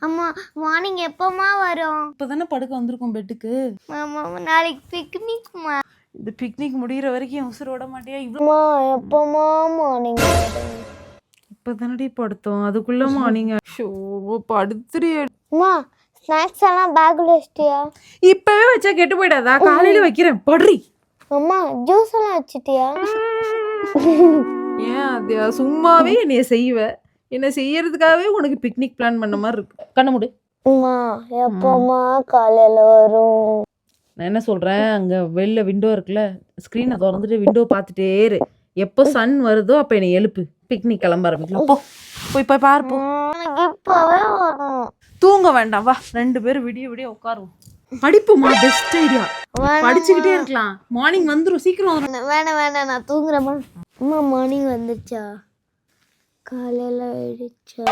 அம்மா மார்னிங் எப்பமா வரும்? இப்பதானே படுக்க வந்திருக்கோம் பெட்டுக்கு. மாமா நாளைக்கு பிக்னிக்மா. இந்த பிக்னிக் முடிகிற வரைக்கும் உசுர விட மாட்டியா? அம்மா எப்பமா மார்னிங் வரும்? இப்பதானடி படுத்தோம், அதுக்குள்ளமா நீங்க ஷோ படுத்துறிய. அம்மா ஸ்நாக்ஸ் எல்லாம் பேக்ல வச்சிட்டியா? இப்பவே வச்சா கெட்டு போயிடாதா? காலையில வைக்கிறேன் படுறி. அம்மா ஜூஸ் எல்லாம் வச்சிட்டியா? ஏன் அது சும்மாவே என்னைய செய்வ, என்ன செய்யறதுக்காகவே உனக்கு பிக்னிக் பிளான் பண்ண மாதிரி இருக்கு. கண்ண மூடு. அம்மா எப்பமா காலையில வரும்? நான் என்ன சொல்றேன், அங்க வெளில விண்டோ இருக்குல்ல, ஸ்கிரீனை திறந்துட்டு விண்டோ பார்த்துட்டே இரு. எப்போ சன் வருதோ அப்ப என்னை எழுப்பு, பிக்னிக் கிளம்ப ஆரம்பிக்கலாம். போ போய் போய் பார்ப்போம். எனக்கு இப்பவே வரும். தூங்க வேண்டாம், வா 2 பேரும் விடிய விடிய உட்காருவோம். படிப்புமா பெஸ்ட் ஐடியா. படிச்சுக்கிட்டே இருக்கலாம், மார்னிங் வந்துரும், சீக்கிரம் வரும். வேணாம் நான் தூங்குறேம்மா. அம்மா மார்னிங் வந்துச்சா? காலையில ஆயிடுச்சா?